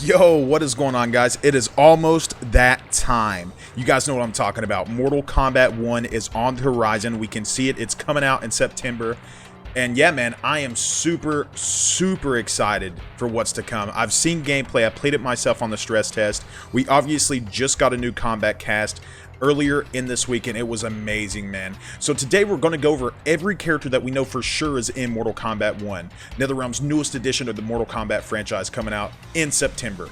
Yo, what is going on, guys? It is almost that time. You guys know what I'm talking about. Mortal Kombat 1 is on the horizon. We can see it. It's coming out in September. And yeah, man, I am super excited for what's to come. I've seen gameplay. I played it myself on the stress test. We obviously just got a new combat cast earlier in this week, and it was amazing, man. So today we're going to go over every character that we know for sure is in Mortal Kombat 1, NetherRealm's newest edition of the Mortal Kombat franchise coming out in September.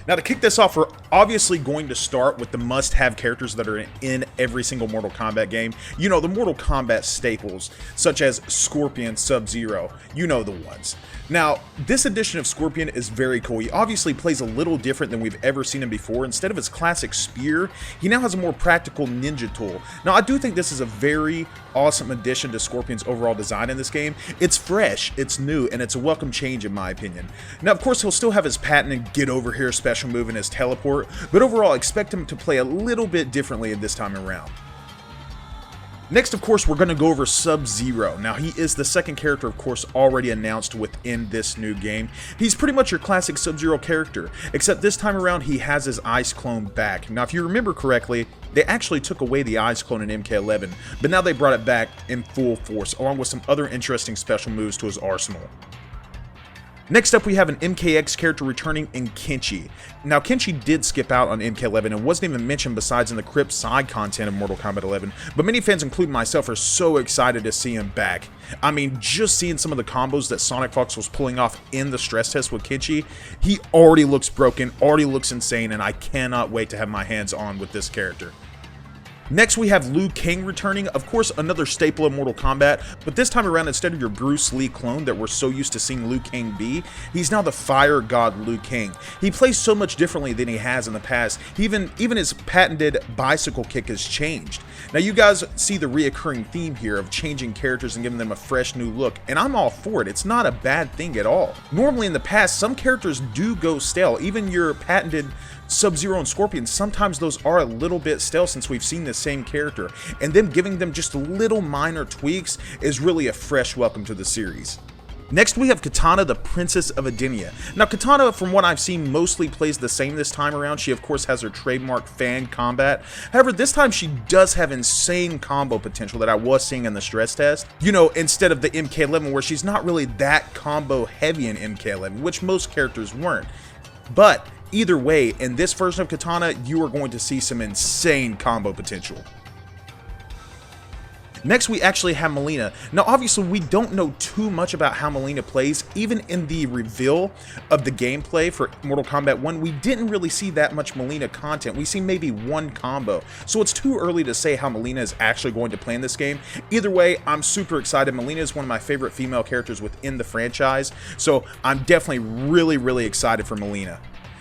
Now, to kick this off, we're obviously going to start with the must-have characters that are in every single Mortal Kombat game. You know, the Mortal Kombat staples, such as Scorpion, Sub-Zero. You know the ones. Now, this edition of Scorpion is very cool. He obviously plays a little different than we've ever seen him before. Instead of his classic spear, he now has a more practical ninja tool. Now, I do think this is a very awesome addition to Scorpion's overall design in this game. It's fresh, it's new, and it's a welcome change in my opinion. Now, of course, he'll still have his patented get over here special move and his teleport, but overall, expect him to play a little bit differently this time around. Next, of course, we're going to go over Sub-Zero. Now, he is the second character, of course, already announced within this new game. He's pretty much your classic Sub-Zero character, except this time around, he has his Ice clone back. Now, if you remember correctly, they actually took away the Ice clone in MK11, but now they brought it back in full force, along with some other interesting special moves to his arsenal. Next up, we have an MKX character returning in Kenshi. Now, Kenshi did skip out on MK11 and wasn't even mentioned besides in the crypt side content of Mortal Kombat 11, but many fans, including myself, are so excited to see him back. I mean, just seeing some of the combos that Sonic Fox was pulling off in the stress test with Kenshi, he already looks broken, already looks insane, and I cannot wait to have my hands on with this character. Next, we have Liu Kang returning, of course another staple of Mortal Kombat, but this time around, instead of your Bruce Lee clone that we're so used to seeing Liu Kang be, he's now the fire god Liu Kang. He plays so much differently than he has in the past. Even his patented bicycle kick has changed. Now, you guys see the reoccurring theme here of changing characters and giving them a fresh new look, and I'm all for it. It's not a bad thing at all. Normally in the past, some characters do go stale. Even your patented Sub-Zero and Scorpion, sometimes those are a little bit stale since we've seen the same character, and them giving them just little minor tweaks is really a fresh welcome to the series. Next, we have Kitana, the Princess of Edenia. Now, Kitana, from what I've seen, mostly plays the same this time around. She, of course, has her trademark fan combat. However, this time she does have insane combo potential that I was seeing in the stress test. You know, instead of the MK11, where she's not really that combo heavy in MK11, which most characters weren't. But either way, in this version of Kitana, you are going to see some insane combo potential. Next, we actually have Mileena. Now, obviously, we don't know too much about how Mileena plays. Even in the reveal of the gameplay for Mortal Kombat 1, we didn't really see that much Mileena content. We see maybe one combo. So it's too early to say how Mileena is actually going to play in this game. Either way, I'm super excited. Mileena is one of my favorite female characters within the franchise. So I'm definitely really excited for Mileena.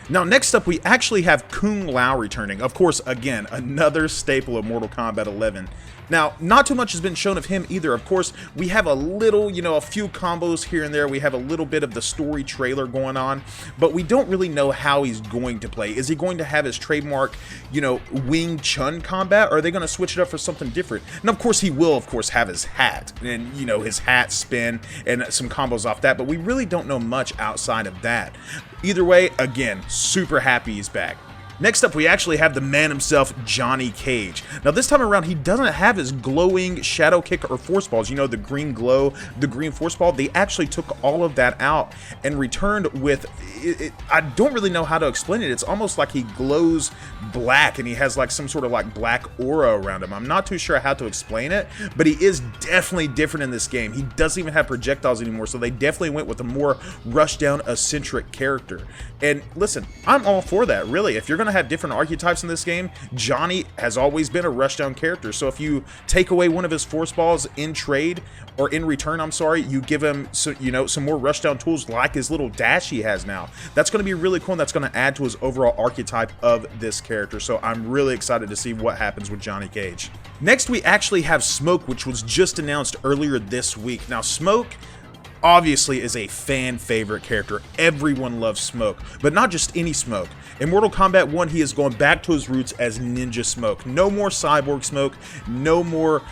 Now, next up, we actually have Kung Lao returning. Of course, again, another staple of Mortal Kombat 11. Now, not too much has been shown of him either. Of course, we have a little, a few combos here and there. We have a little bit of the story trailer going on, but we don't really know how he's going to play. Is he going to have his trademark, Wing Chun combat, or are they going to switch it up for something different? And of course, he will, have his hat, and, his hat spin and some combos off that, but we really don't know much outside of that. Either way, again, super happy he's back. Next up, we actually have the man himself, Johnny Cage. Now, this time around, he doesn't have his glowing shadow kick or force balls. You know, the green glow, the green force ball. They actually took all of that out and returned with, I don't really know how to explain it. It's almost like he glows black and he has like some sort of like black aura around him. I'm not too sure how to explain it, but he is definitely different in this game. He doesn't even have projectiles anymore, so they definitely went with a more rushdown eccentric character. And listen, I'm all for that, really. If you're going to have different archetypes in this game, Johnny has always been a rushdown character. So if you take away one of his force balls in trade, or in return, I'm sorry, you give him some more rushdown tools like his little dash he has now. That's going to be really cool, and that's going to add to his overall archetype of this character. So I'm really excited to see what happens with Johnny Cage. Next, we actually have Smoke, which was just announced earlier this week. Now, Smoke obviously is a fan favorite character. Everyone loves Smoke, but not just any Smoke. In Mortal Kombat 1, he is going back to his roots as Ninja Smoke. No more Cyborg Smoke, no more,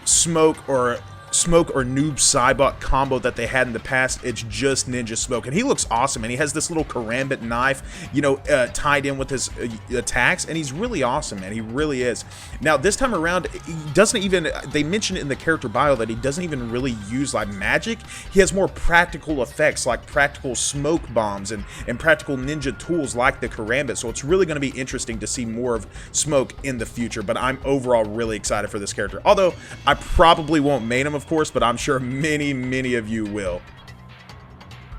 Smoke or Smoke or Noob Saibot combo that they had in the past. It's just Ninja Smoke, and he looks awesome, and he has this little karambit knife, you know, tied in with his attacks, and he's really awesome, man. He really is. Now this time around, he doesn't even, they mentioned in the character bio that he doesn't even really use like magic. He has more practical effects like practical smoke bombs and practical ninja tools like the karambit. So it's really going to be interesting to see more of Smoke in the future, but I'm overall really excited for this character. Although I probably won't main him, of course, but I'm sure many of you will.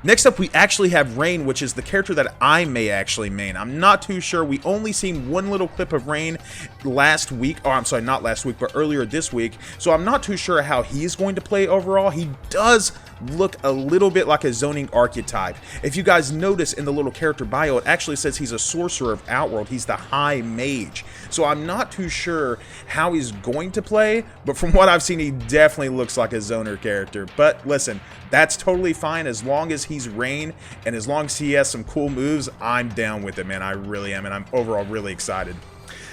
Next up, we actually have Rain, which is the character that I may actually main. I'm not too sure. We only seen one little clip of Rain last week. Oh, I'm sorry, not last week, but earlier this week. So I'm not too sure how he's going to play overall. He does look a little bit like a zoning archetype. If you guys notice in the little character bio, it actually says he's a sorcerer of Outworld. He's the High Mage. So I'm not too sure how he's going to play, but from what I've seen, he definitely looks like a zoner character. But listen, that's totally fine as long as he's Rain, and as long as he has some cool moves, I'm down with it, man. I really am, and I'm overall really excited.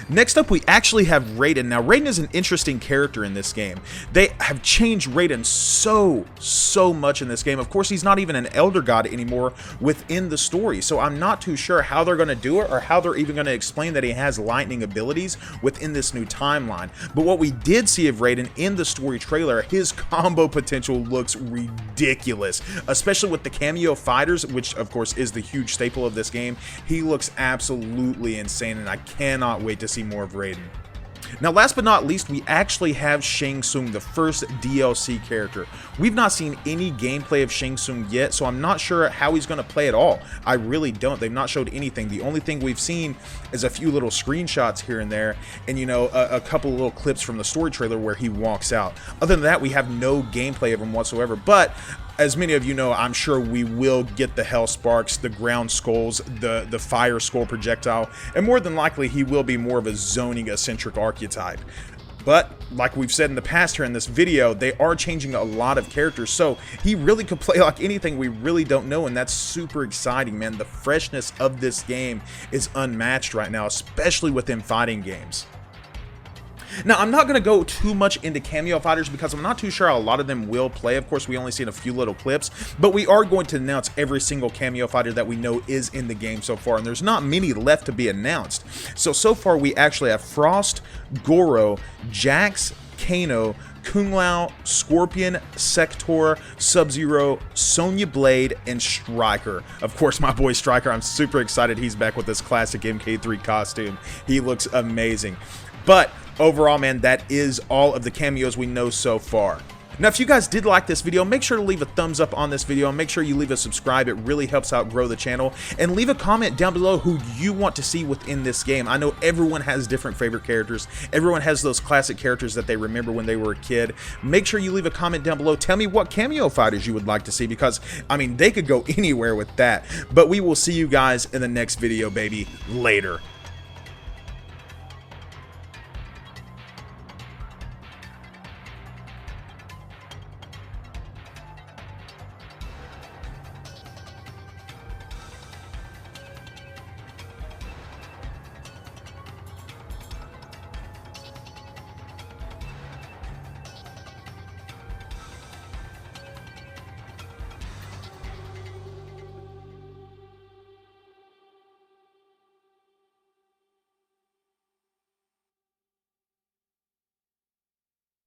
Next up, we actually have Raiden. Now, Raiden is an interesting character in this game. They have changed Raiden so much in this game. Of course, he's not even an Elder God anymore within the story, so I'm not too sure how they're going to do it or how they're even going to explain that he has lightning abilities within this new timeline. But what we did see of Raiden in the story trailer, his combo potential looks ridiculous, especially with the cameo fighters, which of course is the huge staple of this game. He looks absolutely insane, and I cannot wait to see more of Raiden. Now, last but not least, we actually have Shang Tsung, the first DLC character. We've not seen any gameplay of Shang Tsung yet, so I'm not sure how he's going to play at all. I really don't. They've not showed anything. The only thing we've seen is a few little screenshots here and there, and, you know, a couple of little clips from the story trailer where he walks out. Other than that, we have no gameplay of him whatsoever, but as many of you know, I'm sure we will get the Hell Sparks, the Ground Skulls, the Fire Skull projectile, and more than likely he will be more of a zoning-eccentric archetype. But, like we've said in the past here in this video, they are changing a lot of characters, so he really could play like anything. We really don't know, and that's super exciting, man. The freshness of this game is unmatched right now, especially within fighting games. Now, I'm not going to go too much into cameo fighters because I'm not too sure how a lot of them will play. Of course, we only seen a few little clips, but we are going to announce every single cameo fighter that we know is in the game so far, and there's not many left to be announced. So far, we actually have Frost, Goro, Jax, Kano, Kung Lao, Scorpion, Sector, Sub-Zero, Sonya Blade, and Stryker. Of course, my boy Stryker, I'm super excited he's back with this classic MK3 costume. He looks amazing. But overall, man, that is all of the cameos we know so far. Now, if you guys did like this video, make sure to leave a thumbs up on this video, and make sure you leave a subscribe. It really helps out grow the channel. And leave a comment down below who you want to see within this game. I know everyone has different favorite characters. Everyone has those classic characters that they remember when they were a kid. Make sure you leave a comment down below. Tell me what cameo fighters you would like to see, because, I mean, they could go anywhere with that. But we will see you guys in the next video, baby. Later.